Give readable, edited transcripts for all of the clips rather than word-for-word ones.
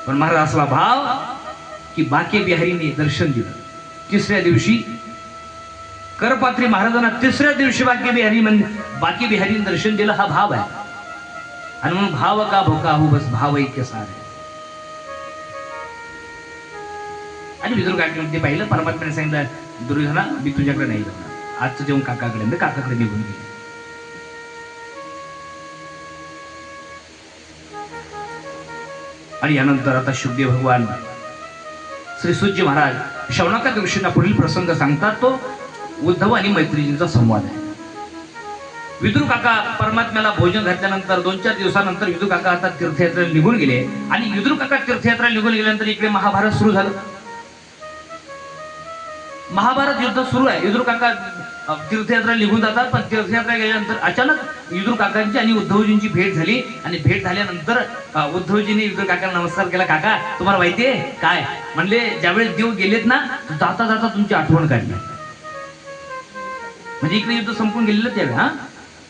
पण महाराज असला भाव की बाके बिहारीने दर्शन दिलं. तिसऱ्या दिवशी करपात्री महाराजांना तिसऱ्या दिवशी बाकी बिहारी दर्शन दिलं. हा भाव आहे. आणि म्हणून भाव का भोका हो बस भाव ऐक्य सार आहे. आणि विदुर काकांमध्ये पाहिलं परमात्म्याने सांगितलं दुर्योधना मी तुझ्याकडे नाही जाणार. आजचं जेवण काकाकडे काकाकडे निघून गेले. आणि यानंतर आता शुकदेव भगवान श्री सूर्य महाराज शौनकादी ऋषींना पुढील प्रसंग सांगतात. तो उद्धव आणि मैत्रिणींचा संवाद आहे. विदुर काका परमात्म्याला भोजन घातल्यानंतर 2-4 दिवसानंतर विदुर काका आता तीर्थयात्रेला निघून गेले. आणि विदुर काका तीर्थयात्रेला निघून गेल्यानंतर इकडे महाभारत सुरू झालं. महाभारत युद्ध सुरू आहे. विदुर काका तीर्थयात्रा निघून जातात. पण तीर्थयात्रा गेल्यानंतर अचानक विदुर काकांची आणि उद्धवजींची भेट झाली. आणि भेट झाल्यानंतर उद्धवजींनी विदुर काकांना नमस्कार केला. काका तुम्हाला माहितीये काय म्हणले, ज्यावेळेस देव गेलेत ना जाता जाता तुमची आठवण काढली. म्हणजे इकडे युद्ध संपून गेलेलं त्यावेळी.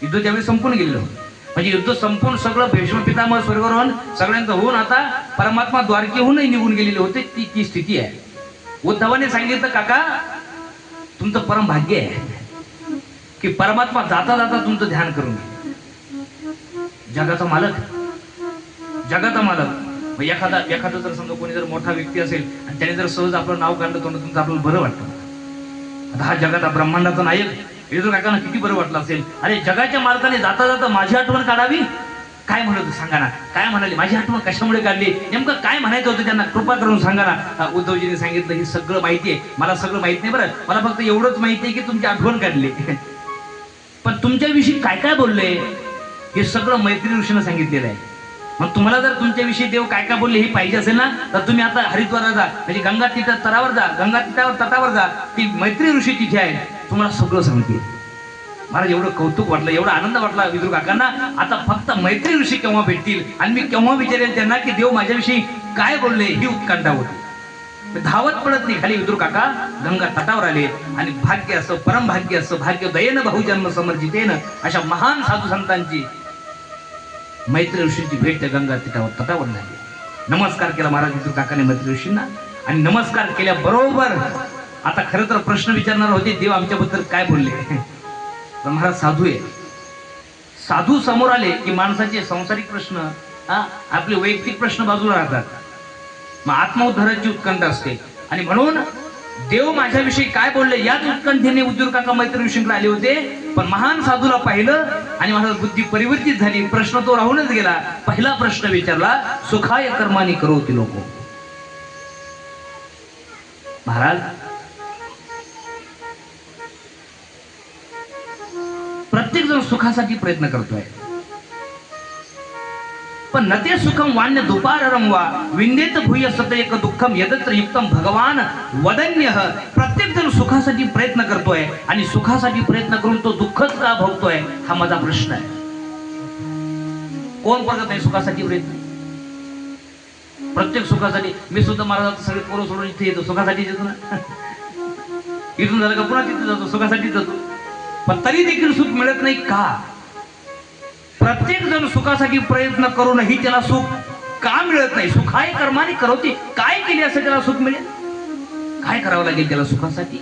युद्ध त्यावेळी संपून गेलेलं. म्हणजे युद्ध संपून सगळं भीष्म पितामह स्वर्गारोहण सगळ्यांचं होऊन आता परमात्मा द्वारकेहूनही निघून गेलेले होते. ती स्थिती आहे. उद्धवाने सांगितलं काका तुमचं परम भाग्य आहे की परमात्मा जाता जाता तुमचं ध्यान करून घे. जगाचा मालक एखादा जर समजा कोणी जर मोठा व्यक्ती असेल आणि त्याने जर सहज आपलं नाव काढलं तुमचं आपल्याला बरं वाटतं. आता हा जगाचा ब्रह्मांडाचा नायक विदुर काकांना किती बरं वाटलं असेल. अरे जगाच्या मालकाने जाता जाता माझी आठवण काढावी. काय म्हणत सांगा ना, काय म्हणाले, माझी आठवण कशामुळे काढली, नेमकं काय म्हणायचं होतं त्यांना, कृपा करून सांगा ना. उद्धवजींनी सांगितलं ही सगळं माहिती आहे मला, सगळं माहित नाही बरं, मला फक्त एवढंच माहिती आहे की तुमची आठवण काढली. पण तुमच्याविषयी काय काय बोलले हे सगळं मैत्री ऋषीनं सांगितलेलं आहे. मग तुम्हाला जर तुमच्याविषयी देव काय काय बोलले हे पाहिजे असेल ना तर तुम्ही आता हरिद्वारला जा, म्हणजे गंगा तटावर जा, तटावर जा. ती मैत्री ऋषी तिथे आहे, तुम्हाला सगळं सांगते. मला एवढं कौतुक वाटलं, एवढा आनंद वाटला विदुर काकांना. आता फक्त मैत्री ऋषी केव्हा भेटतील आणि मी केव्हा विचारेल त्यांना की देव माझ्याविषयी काय बोलले ही उत्कंठा होती. धावत पडत नाही खाली विदुर काका गंगा तटावर आले. आणि भाग्य असं, परम भाग्य असं, भाग्य दयेन बहुजन्म समर्जितेन अशा महान साधू संतांची मैत्री ऋषींची भेट त्या गंगा तटावर झाली. नमस्कार केला महाराज विदुर काकाने मैत्री ऋषींना. आणि नमस्कार केल्याबरोबर आता खरं तर प्रश्न विचारणार होते देव आमच्याबद्दल काय बोलले. पण महाराज साधू आहे. साधू समोर आले की माणसाचे सांसारिक प्रश्न, आपले वैयक्तिक प्रश्न बाजूला राहतात. मग आत्मोद्धाराची उत्कंठ असते. आणि म्हणून देव माझ्याविषयी काय बोलले याच उत्कंठेने विदुर काका मैत्री ऋषींकडे आले होते. पण महान साधूला पाहिलं आणि महाराज बुद्धी परिवर्तित झाली. प्रश्न तो राहूनच गेला. पहिला प्रश्न विचारला, सुखाय कर्मानी करोति लोको. महाराज प्रत्येक जण सुखासाठी प्रयत्न करतोय. पण नते सुखम वाण्य दुपाररम वा विंदेत भूय सत एक दुःखम यदत्र युक्तम भगवान वदन्य. प्रत्येक जण सुखासाठी प्रयत्न करतोय आणि सुखासाठी प्रयत्न करून तो दुःखच का भोगतोय हा माझा प्रश्न आहे. कोण करत नाही सुखासाठी प्रयत्न? प्रत्येक सुखासाठी. मी सुद्धा महाराज सगळे पोरं सोडून इथे येतो, सुखासाठी येतो ना. इथून झालं का पुन्हा तिथे जातो, सुखासाठी जातो. पण तरी देखील सुख मिळत नाही का? प्रत्येक जण सुखासाठी प्रयत्न करूनही त्याला सुख का मिळत नाही? सुखाय कर्माने करोति. काय केले असं त्याला सुख मिळेल? काय करावं लागेल त्याला सुखासाठी?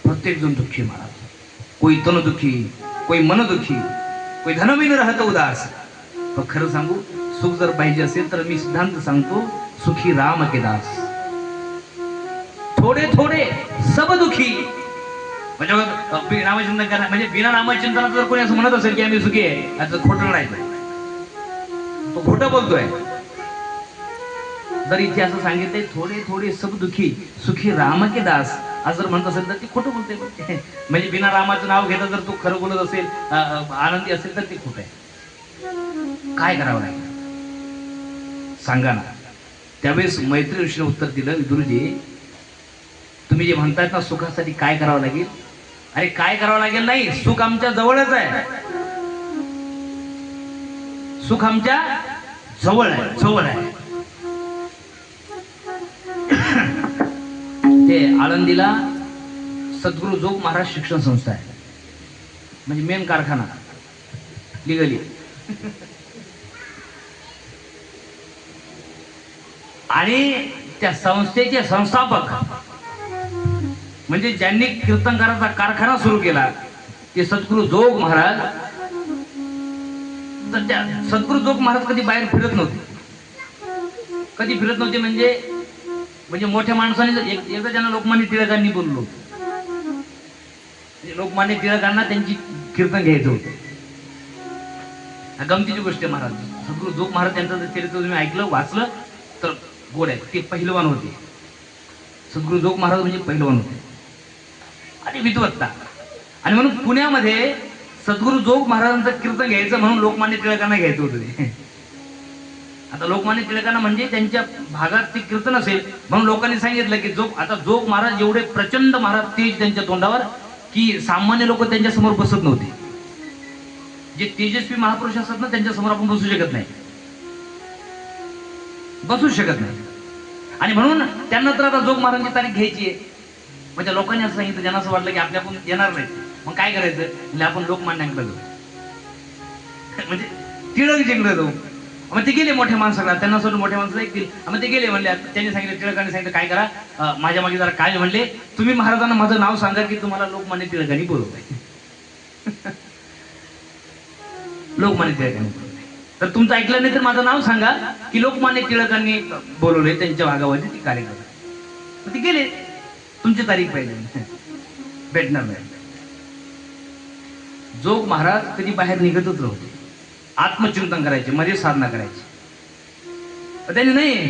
प्रत्येक जण दुःखी महाराज. कोई तन दुःखी, कोई मन दुःखी, कोई धनविन राहत उदास. पण खरं सांगू, सुख जर पाहिजे असेल तर मी सिद्धांत सांगतो, सुखी राम के दास. थोडे थोडे सब दुखी. म्हणजे नामचिंतन, म्हणजे बिना नामचिंतनाचं जर कोणी असं म्हणत असेल की आम्ही सुखी आहे, त्याचं खोटं नाही, तो खोटं बोलतोय. जर इथे असं सांगितलंय थोडे थोडे सब दुखी सुखी राम के दास असं जर म्हणत असेल तर ते खोटं बोलतोय. म्हणजे बिना रामाचं नाव घेता जर तो खरं बोलत असेल, आनंदी असेल तर ते खोटं आहे. काय करावं लागेल सांगा ना. त्यावेळेस मैत्री ऋषीने उत्तर दिलं, विदुरजी तुम्ही जे म्हणतायत ना सुखासाठी काय करावं लागेल, अरे काय करावं लागेल नाही, सुख आमच्या जवळच आहे. सुख आमच्या जवळ आहे, जवळ आहे. ते आळंदीला सद्गुरु जोग महाराज शिक्षण संस्था आहे, म्हणजे मेन कारखाना लिगली. आणि त्या संस्थेचे संस्थापक म्हणजे ज्यांनी कीर्तनकाराचा कारखाना सुरू केला ते सद्गुरू जोग महाराज. तर त्या सद्गुरू जोग महाराज कधी बाहेर फिरत नव्हते. कधी फिरत नव्हते म्हणजे मोठ्या माणसाने एकदा त्यांना लोकमान्य टिळकांनी बोललो. लोकमान्य टिळकांना त्यांची कीर्तन घ्यायचं होतं. गमतीची गोष्ट आहे महाराज. सद्गुरू जोग महाराज त्यांचं चरित्र तुम्ही ऐकलं वाचलं तर गोड आहे. ते पहिलवान होते. सद्गुरू जोग महाराज म्हणजे पहिलवान होते आणि विद्वत्ता. आणि म्हणून पुण्यामध्ये सद्गुरू जोग महाराजांचं कीर्तन घ्यायचं म्हणून लोकमान्य टिळकांना घ्यायचं होतं ते. आता लोकमान्य टिळकांना म्हणजे त्यांच्या भागात ते कीर्तन असेल म्हणून लोकांनी सांगितलं की जोग महाराज एवढे प्रचंड महाराज तेज त्यांच्या तोंडावर की सामान्य लोक त्यांच्या समोर बसत नव्हते. जे तेजस्वी महापुरुष असतात ना त्यांच्या समोर आपण बसू शकत नाही. आणि म्हणून त्यांना तर आता जोग महाराजांची तारीख घ्यायची आहे. म्हणजे लोकांनी असं सांगितलं, ज्यांना असं वाटलं की आपल्याकडून येणार नाही मग काय करायचं म्हणजे आपण लोकमान्यांकडे जाऊ. म्हणजे टिळक जिंकले जाऊ. मग ते गेले मोठ्या माणसाला, त्यांना सोडून मोठ्या माणसाला ऐकतील. मग ते गेले म्हणले, त्यांनी सांगितलं टिळकांनी सांगितलं काय करा माझ्या मागे जरा काय म्हणले तुम्ही महाराजांना माझं नाव सांगा की तुम्हाला लोकमान्य टिळकांनी बोलवलंय. लोकमान्य टिळकांनी बोलवलंय तर तुमचं ऐकलं नाही तर माझं नाव सांगा की लोकमान्य टिळकांनी बोलवलंय त्यांच्या भागामध्ये ती कार्यक्रम. मग ते गेले. तुमची तारीख पाहिजे भेटणार नाही. जोग महाराज कधी बाहेर निघतच नव्हते. आत्मचिंतन करायचे, मध्ये साधना करायची. त्यांनी नाही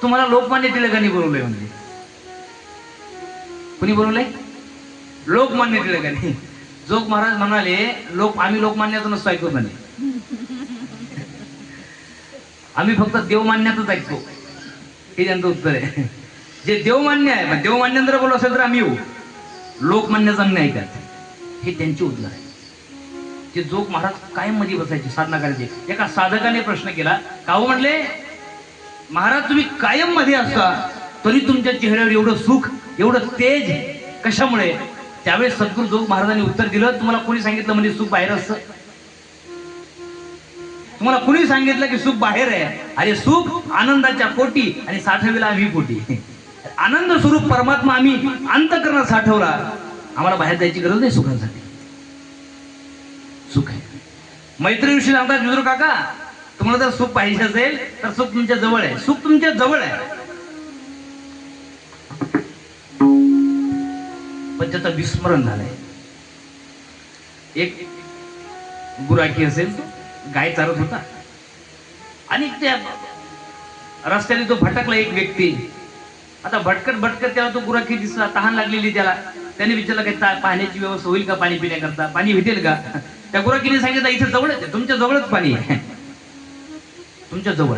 तुम्हाला लोकमान्य टिळकांनी बोलवलंय म्हणजे. कुणी बोलवलंय? लोकमान्य टिळकांनी. जोग महाराज म्हणाले आम्ही लोकमान्याचं नसतो ऐकत म्हणे. आम्ही फक्त देवमान्यातच ऐकतो. हे त्यांचं उत्तर आहे. जे देवमान्य आहे मग देवमान्य जर बोलू असेल तर आम्ही येऊ. लोकमान्याचं आम्ही नाही ऐकत. हे त्यांचे उत्तर आहे. ते जोग महाराज कायम मध्ये बसायचे, साधना करायचे. एका साधकाने प्रश्न केला का हो म्हणले महाराज तुम्ही कायम मध्ये असता तरी तुमच्या चेहऱ्यावर एवढं सुख एवढं तेज कशामुळे? त्यावेळेस सद्गुरू जोग महाराजांनी उत्तर दिलं तुम्हाला कोणी सांगितलं म्हणजे सुख बाहेर असतं? तुम्हाला कुणी सांगितलं की सुख बाहेर आहे? अरे सुख आनंदाच्या पोटी आणि साठविला आम्ही पोटी. आनंद स्वरूप परमात्मा आम्ही अंतःकरणात साठवला. आम्हाला बाहेर जायची गरज नाही सुखासाठी. सुख आहे. मैत्रीविषयी सांगतात विदुर काका तुम्हाला जर सुख पाहिजे असेल तर सुख तुमच्या जवळ आहे. सुख तुमच्या जवळ आहे पण त्याचं विस्मरण झालंय. एक गुराखी असेल गाय चारत होता आणि त्या रस्त्याने तो भटकला एक व्यक्ती. आता भटकत त्याला तो गुराखी दिसला, तहान लागलेली त्याला. त्याने विचारलं काय पाण्याची व्यवस्था होईल का? पाणी पिण्याकरता पाणी भेटेल का? त्या गुराखीने सांगितलं इथे जवळच आहे, तुमच्या जवळच पाणी आहे, तुमच्या जवळ.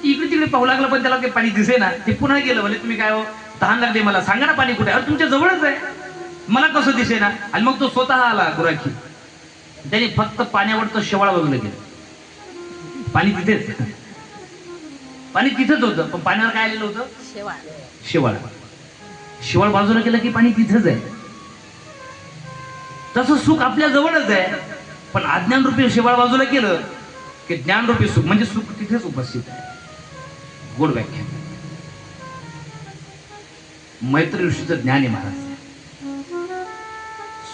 इकडे तिकडे पाहू लागला पण त्याला काही पाणी दिसे ना. ते पुन्हा गेलं म्हणजे तुम्ही काय हो तहान लागले मला सांगा ना पाणी कुठे? अरे तुमच्या जवळच आहे मला कसं दिसे ना. आणि मग तो स्वतः आला गुराखी. त्याने फक्त पाण्यावर शेवाळ बाजूला गेलं. पाणी तिथेच होतं पण पाण्यावर काय आलेलं होतं? शेवाळ बाजूला केलं की पाणी तिथेच आहे. तसं सुख आपल्या जवळच आहे पण अज्ञान रूपी शेवाळ बाजूला केलं की ज्ञान रूपी सुख म्हणजे सुख तिथेच उपस्थित आहे. गोड व्याख्या. मैत्री ऋषीचं ज्ञान आहे महाराज.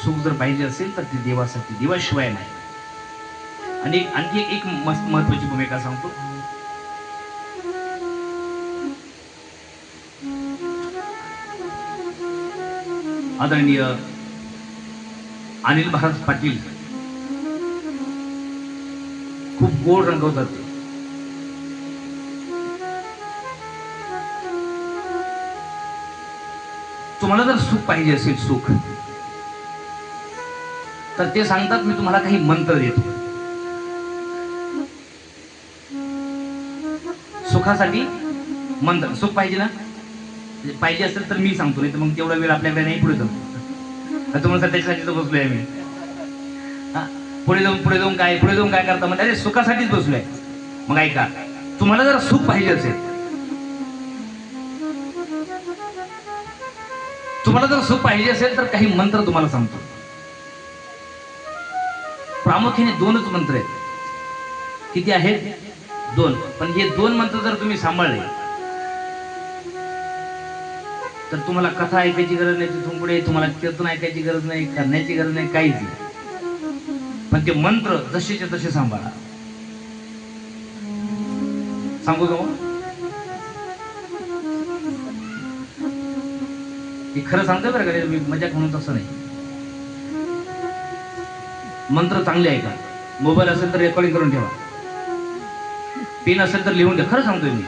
सुख जर पाहिजे असेल तर ते देवासाठी, देवाशिवाय नाही. आणि आणखी एक महत्वाची भूमिका सांगतो. आदरणीय अनिल महाराज पाटील खूप गोड रंगवतात. तुम्हाला जर सुख पाहिजे असेल सुख तर ते सांगतात मी तुम्हाला काही मंत्र देतो. सुखासाठी मंत्र. सुख पाहिजे ना पाहिजे असेल तर मी सांगतो नाही तर मग तेवढा वेळ आपल्याकडे नाही. पुढे जाऊ तुम्हाला त्याच्यासाठी तर बसलोय आम्ही. पुढे जाऊन काय करता म्हणजे अरे सुखासाठीच बसलोय. मग ऐका तुम्हाला जर सुख पाहिजे असेल तर काही मंत्र तुम्हाला सांगतो. प्रामुख्याने 2च मंत्र आहेत. किती आहेत? 2. पण हे 2 मंत्र जर तुम्ही सांभाळले तर तुम्हाला कथा ऐकायची गरज नाही, तिथून पुढे तुम्हाला कीर्तन ऐकायची गरज नाही, करण्याची गरज नाही, काहीच नाही. पण ते मंत्र जसेचे तसे सांभाळा. सांगू का मग? हे खरं सांगतो बरं का, मी मजाक म्हणून तसं नाही. मंत्र चांगले ऐका. मोबाईल असेल तर रेकॉर्डिंग करून ठेवा, पेन असेल तर लिहून द्या. खरं सांगतोय मी,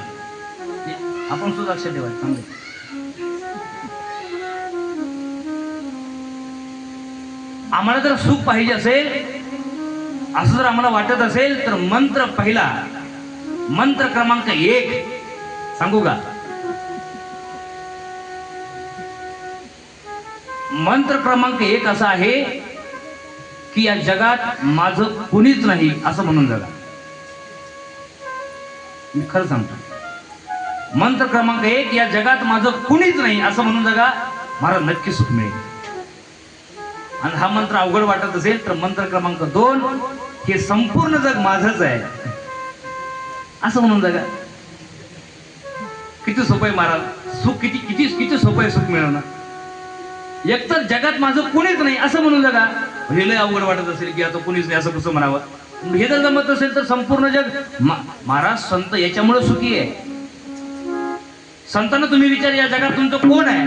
आपण सुद्धा लक्षात ठेवा. चांगले आम्हाला जर सुख पाहिजे असेल, असं जर आम्हाला वाटत असेल, तर मंत्र पहिला, मंत्र क्रमांक 1 सांगू का? मंत्र क्रमांक 1 असा आहे की या जगात माझं कुणीच नाही असं म्हणून जगा. मी खरं सांगतो, मंत्र क्रमांक 1, या जगात माझं कुणीच नाही असं म्हणून जगा, मला नक्की सुख मिळेल. आणि हा मंत्र अवघड वाटत असेल तर मंत्र क्रमांक 2, हे संपूर्ण जग माझंच आहे असं म्हणून जगा. किती सोपं आहे महाराज, सुख किती किती किती सोपं आहे सुख मिळवणं. एकतर जगात माझं कुणीच नाही असं म्हणून जगा. हे लय अवघड वाटत असेल की आता कुणीच नाही असं कसं म्हणावं. हे जर जमत असेल तर संपूर्ण जग महाराज संत याच्यामुळे सुखी आहे. संतांना तुम्ही विचार, या जगात तुमचं कोण आहे?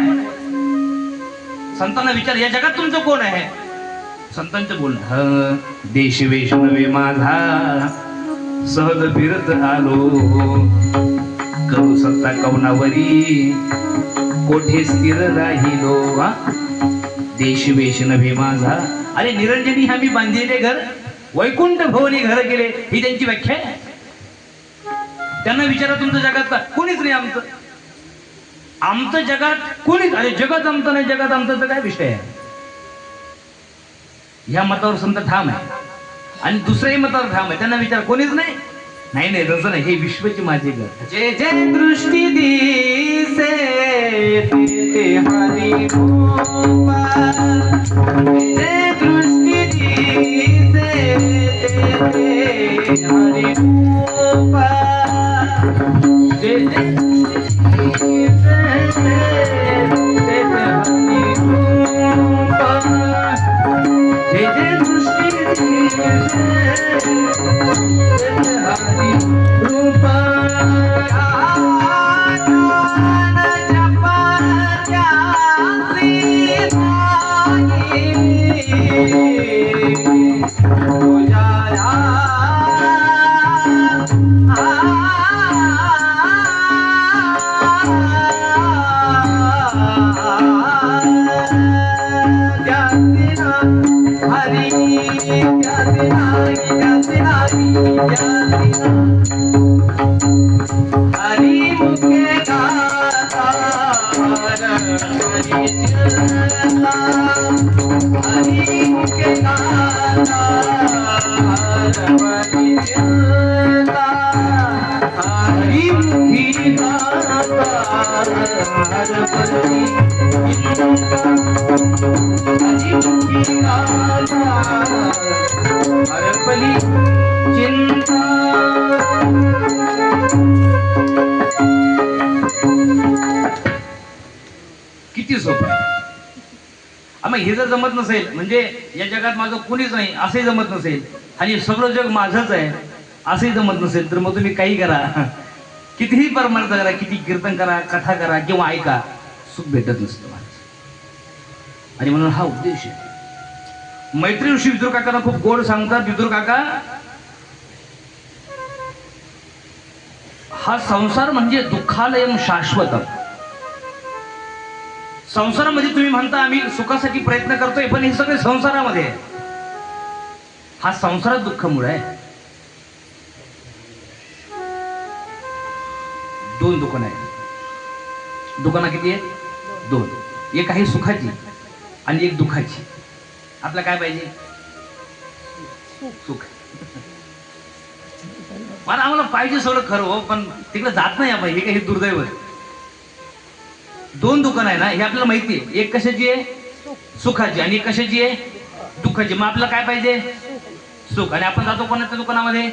संतांना विचार, या जगात तुमचं कोण आहे? संतांचं बोलणं, देश वेश नवे माझा सहज फिरत आलो, करू सत्ता कवनावरी कोठे स्थिर राहिलो. देश वेश नवे माझा, अरे निरंजनी आम्ही बांधलेले घर वैकुंठ भवनी घर केले, ही त्यांची व्याख्या आहे. त्यांना विचारा तुमचं जगात का कोणीच नाही? आमचं जगात कोणीच, अरे जगात आमचं नाही, जगात आमचं तर काय विषय आहे? ह्या मतावर संत ठाम आहे. आणि दुसऱ्याही मतावर ठाम आहे. त्यांना विचार कोणीच नाही, नाही नाही तसं नाही, हे विश्वची माझी घर. जे जे दृष्टी दिसे ते हरी रूपा, जे दृष्टी दिसे ते हरी रूपा, जे जे किती सोपं आहे. मग हे जर जमत नसेल, म्हणजे या जगात माझं कुणीच नाही असंही जमत नसेल, आणि सगळं जग माझंच आहे असंही जमत नसेल, तर मग तुम्ही काही करा, कितीही परमार्थ करा, किती कीर्तन करा, कथा करा किंवा ऐका, सुख भेटत नसतं माणूस. आणि म्हणून हा उद्देश आहे. मैत्री ऋषी विदुर काकांना खूप गोड सांगतात. विदुर काका, हा संसार म्हणजे दुःखालयम शाश्वत. संसारामध्ये तुम्ही म्हणता आम्ही सुखासाठी प्रयत्न करतोय, पण हे सगळे संसारामध्ये आहे. हा संसारात दुःख मूळ आहे. 2 दुकानं आहेत. दुकानं किती आहेत? 2. एक आहे सुखाची आणि एक दुःखाची. आपलं काय पाहिजे? सुख. मला आम्हाला पाहिजे सगळं खरं हो, पण तिकडे जात नाही आपण. हे काही दुर्दैव आहे. 2 दुकान आहे ना, हे आपल्याला माहिती आहे. एक कशाची आहे? सुखाची. आणि एक कशाची आहे? दुःखाची. मग आपल्याला काय पाहिजे? सुख. आणि आपण जातो कोणाच्या दुकानामध्ये?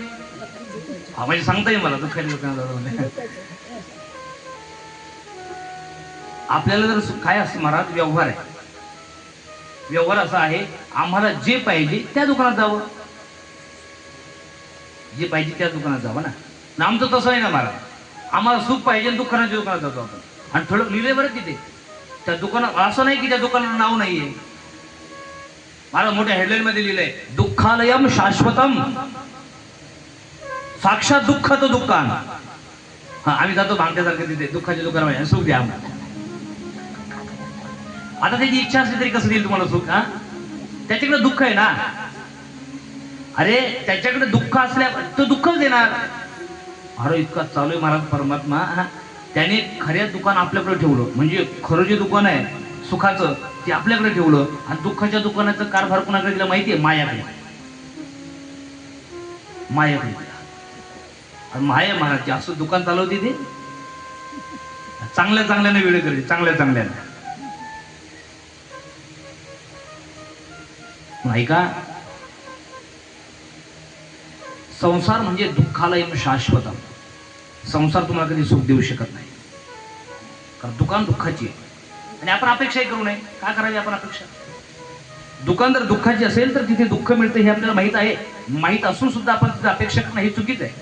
हा म्हणजे सांगता येईल मला दुःखाच्या दुकानात जातो म्हणजे. आपल्याला जर काय असं महाराज व्यवहार आहे, व्यवहार असा आहे आम्हाला जे पाहिजे त्या दुकानात जावं, जे पाहिजे त्या दुकानात जावं ना. आमचं तसं आहे ना महाराज, आम्हाला सुख पाहिजे दुकानाच्या दुकानात जातो आपण. आणि थोडं लिहिलंय बरं तिथे त्या दुकानात, असं नाही की त्या दुकानाला नाव नाहीये. मला मोठ्या हेडलाईन मध्ये लिहिलंय दुःखालयम शाश्वतम, साक्षात दुःखाचं दुकान. हा आम्ही जातो भांगट्यासारखं तिथे दुःखाच्या दुकानामध्ये सुख द्या आम्हाला. आता त्याची इच्छा असली तरी कसं देईल तुम्हाला सुख? हा त्याच्याकडे दुःख आहे ना. अरे त्याच्याकडे दुःख असल्या तो दुःखच देणार. अरे इतका चालू आहे महाराज परमात्मा, त्याने खऱ्या दुकान आपल्याकडे ठेवलं, म्हणजे खरं जे दुकान आहे सुखाचं ते आपल्याकडे ठेवलं. आणि दुःखाच्या दुकानाचं कारभार कोणाकडे दिला माहितीये? मायाकडे. मायाकडे. आणि माया महाराज असं दुकान चालवते ते चांगल्या चांगल्याने वेळ करते, चांगल्या चांगल्याने. नाही का? संसार म्हणजे दुःखालय शाश्वत. संसार तुम्हाला कधी सुख देऊ शकत नाही, कारण दुकान दुःखाची आहे. आणि आपण अपेक्षाही करू नये. काय करावी आपण अपेक्षा? दुकान जर दुःखाची असेल तर तिथे दुःख मिळतं हे आपल्याला माहित आहे. माहित असून सुद्धा आपण तिथे अपेक्षा करणं हे चुकीचं आहे.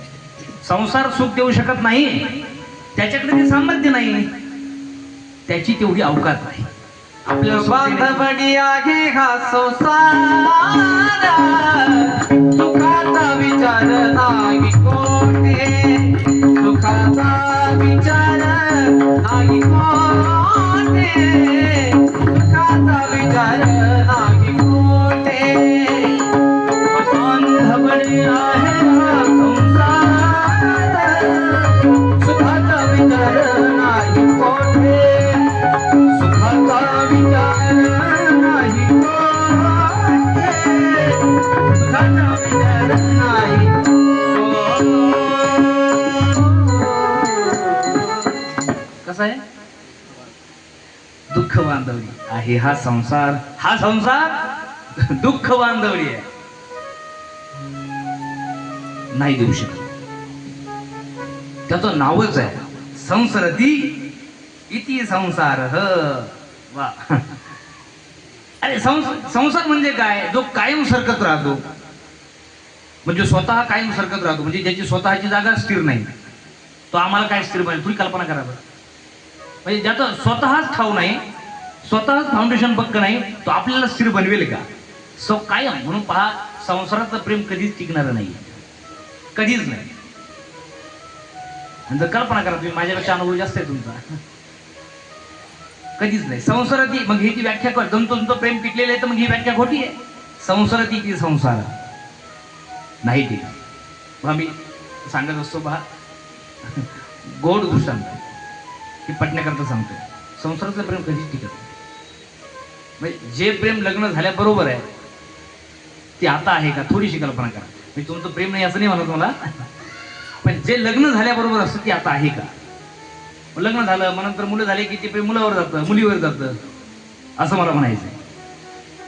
संसार सुख देऊ शकत नाही, त्याच्याकडे ते सामर्थ्य नाही, त्याची तेवढी अवकात नाही. आपल्याला बांधवडी आहे हा संसार, सुखाचा विचार नाही कोठे, सुखाचा विचार नाही कोठे, सुखाचा विचार नाही कोठे. बांधवडी आहे हा संसार, सुखाचा विचार नाही कोठे, सुखाचा विचार नाही कोठे, सुखाचा विचार नाही. कसं आहे? दुःख बांधवली आहे हा संसार. हा संसार दुःख बांधवली आहे, नाही देऊ शकत. त्याचं नावच आहे संसरती इति संसार. वा. अरे संसार म्हणजे काय? जो कायम सरकत राहतो, म्हणजे स्वतः कायम सरकत राहतो, म्हणजे ज्याची स्वतःची जागा स्थिर नाही. तो आम्हाला काय स्थिर पाहिजे? थोडी कल्पना करा. म्हणजे ज्याचं स्वतःच ठाव नाही, स्वतःच फाउंडेशन पक्क नाही, तो आपल्याला स्थिर बनवेल का? सो कायम. म्हणून पहा, संसाराचं प्रेम कधीच टिकणार नाही, कधीच नाही. जर कल्पना करा तुम्ही, माझ्यापेक्षा अनुभव जास्त आहे तुमचा. कधीच नाही. संसाराती, मग ही ती व्याख्या कर, तुमचं प्रेम टिकलेलं आहे तर मग ही व्याख्या खोटी आहे. संसाराती ती संसार नाही टिक. मग आम्ही सांगत असतो पहा, गोड दूषण हे पटण्याकरता सांगतो, संसारातलं प्रेम कधीच टिकत नाही. म्हणजे जे प्रेम लग्न झाल्याबरोबर आहे ते आता आहे का? थोडीशी कल्पना करा. मी तुमचं प्रेम नाही असं नाही म्हणत मला, पण जे लग्न झाल्याबरोबर असतं ते आता आहे का? लग्न झालं मग नंतर मुलं झाले की ते प्रेम मुलावर जातं, मुलीवर जातं, असं मला म्हणायचं.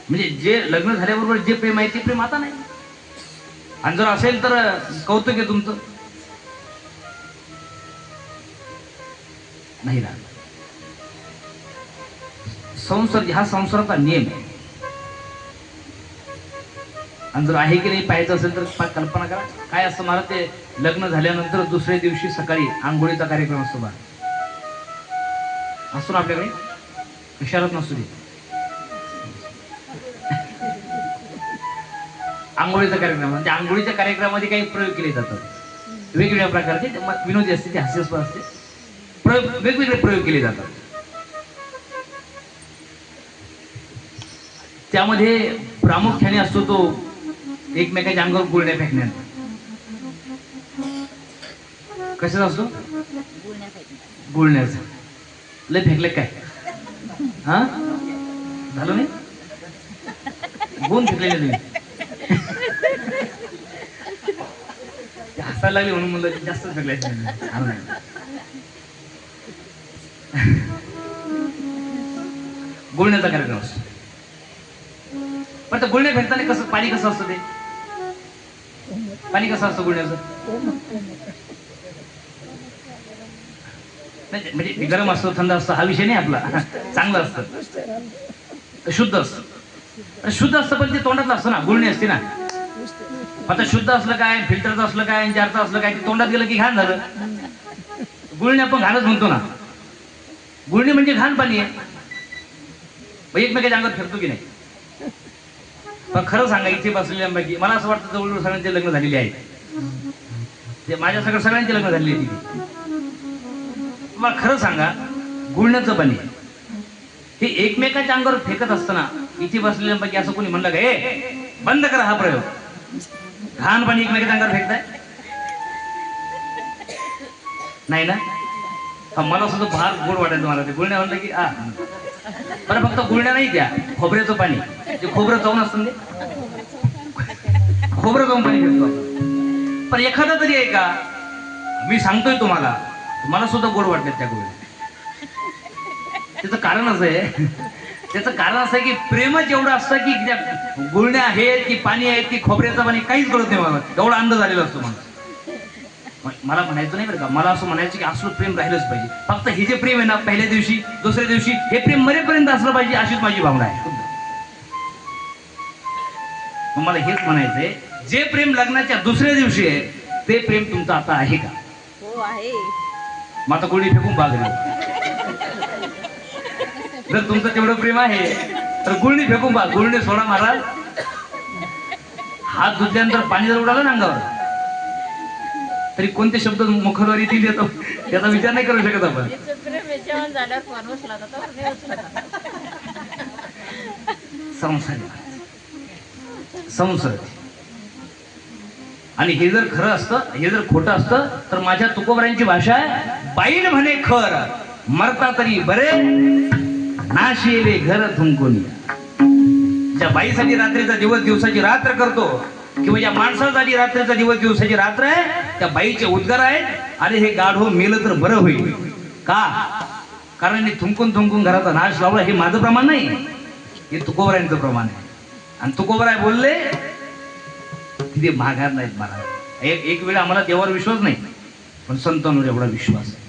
म्हणजे जे लग्न झाल्याबरोबर जे प्रेम आहे ते प्रेम आता नाही. आणि जर असेल तर कौतुक आहे तुमचं. नाही राहत. संसार हा संसाराचा नियम आहे. आणि जर आहे की नाही पाहायचं असेल तर कल्पना करा काय असतं मला. ते लग्न झाल्यानंतर दुसऱ्या दिवशी सकाळी आंघोळीचा कार्यक्रम असतो. बा असतो ना आपल्याकडे, विचारत नसतो ते आंघोळीचा कार्यक्रम. म्हणजे आंघोळीच्या कार्यक्रमामध्ये काही प्रयोग केले जातात, वेगवेगळ्या प्रकारचे विनोदी असते, ते हास्यास्पद असते, प्रयोग वेगवेगळे प्रयोग केले जातात. त्यामध्ये प्रामुख्याने असतो तो एकमेकाच्या अंगावर गुळण्या फेकण्याचा. कशाचा असतो? गुळण्याचा. लय फेकले काय? हा झालं नाही? गुण फेकलेले तुम्ही. हसायला लागले म्हणून म्हणलं जास्त फेकले. गुळण्याचा कार्यक्रम असतो. पण गुळण्या फेकताना कसं पाणी कसं असतं ते पाणी कसं असतं गुळण्याचं? नाही म्हणजे गरम असतं थंड असतं हा विषय नाही आपला. चांगलं असतं, शुद्ध असतं. शुद्ध असतं पण ते तोंडातलं असतं ना, गुळणी असते ना. आता शुद्ध असलं काय, फिल्टरचं असलं काय, जारचं असलं काय, ते तोंडात गेलं की घाण झालं. गुळणी आपण घाणच म्हणतो ना. गुळणी म्हणजे घाण पाणी आहे. एकमेकाच्या अंगात फिरतो की नाही? पण खरं सांगा, इथे बसलेल्यांपैकी मला असं वाटतं जवळजवळ सगळ्यांचे लग्न झालेले आहेत. ते माझ्या सगळ्यांचे लग्न झालेली आहे तिथे. मला खरं सांगा, गुळण्याचं पाणी हे एकमेकाच्या अंगावर फेकत असताना इथे बसलेल्यांपैकी असं कोणी म्हणलं का ए बंद करा हा प्रयोग, घाण पाणी एकमेकाच्या अंगावर फेकताय? नाही ना? मला सुद्धा फार गोड वाटायचं मला ते गुळण्या म्हणलं की बरं फक्त गुळण्या नाही, त्या खोबऱ्याचं पाणी, ते खोबरं जाऊन असतं ते खोबरं जाऊन पाणी फेकतो. पण एखादा तरी आहे का, मी सांगतोय तुम्हाला, मला सुद्धा गोड वाटतात त्या गुळण्या. त्याचं कारण असं आहे, त्याचं कारण असं आहे की प्रेमच एवढं असतं की त्या गुळण्या आहेत की पाणी आहेत की खोबऱ्याचं पाणी काहीच कळत नाही मला. एवढा अंदाज झालेला असतो मला म्हणायचं नाही बरं का, मला असं म्हणायचं की असलं प्रेम राहिलंच पाहिजे. फक्त हे जे प्रेम आहे ना, पहिल्या दिवशी दुसऱ्या दिवशी हे प्रेम मरेपर्यंत असलं पाहिजे, अशीच माझी भावना आहे. मला हेच म्हणायचंय, जे प्रेम लग्नाच्या दुसऱ्या दिवशी आहे ते प्रेम तुमचं आता आहे का? हो आहे. मग आता गुळणी फेकून बागले. जर तुमचं तेवढं प्रेम आहे तर गुळणी फेकून बा. गुळणी सोडा महाराज, हात धुतल्यानंतर पाणी जर उडालं ना अंगावर तरी कोणते शब्द मुखद्वारी येतील येतो त्याचा विचार नाही करू शकत आपण. संसार. आणि हे जर खरं असतं, हे जर खोटं असतं तर माझ्या तुकोबरायांची भाषा आहे, बाईन म्हणे खर मरता तरी बरे नाशिले घर थुंकून. ज्या बाईसाठी रात्रीचा दिवस दिवसाची रात्र करतो किंवा ज्या माणसासाठी रात्रीचा दिवस दिवसाची रात्र आहे, त्या बाईचे उद्गार आहेत, अरे हे गाढो मेलं तर बरं होईल. का? कारण हे थुंकून थुंकून घराचा नाश लावला. हे माझं प्रमाण नाही, हे तुकोबरायांचं प्रमाण आहे. आणि तुकोबराय बोलले तिथे माघार नाहीत महाराज. एक वेळ आम्हाला देवावर विश्वास नाही, पण संतांवर एवढा विश्वास आहे.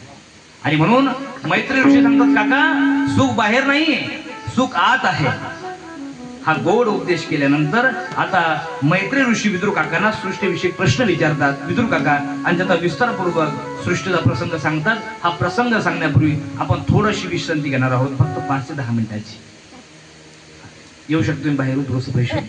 आणि म्हणून मैत्री ऋषी सांगतात, काका सुख बाहेर नाहीये, सुख आत आहे. हा गोड उपदेश केल्यानंतर आता मैत्री ऋषी विदुर काकांना सृष्टीविषयी प्रश्न विचारतात. विदुर काका आणि त्याचा विस्तारपूर्वक सृष्टीचा प्रसंग सांगतात. हा प्रसंग सांगण्यापूर्वी आपण थोडीशी विश्रांती घेणार आहोत, फक्त 5 ते 10 मिनिटाची. येऊ शकतो बाहेरून थोडंसं पैसे.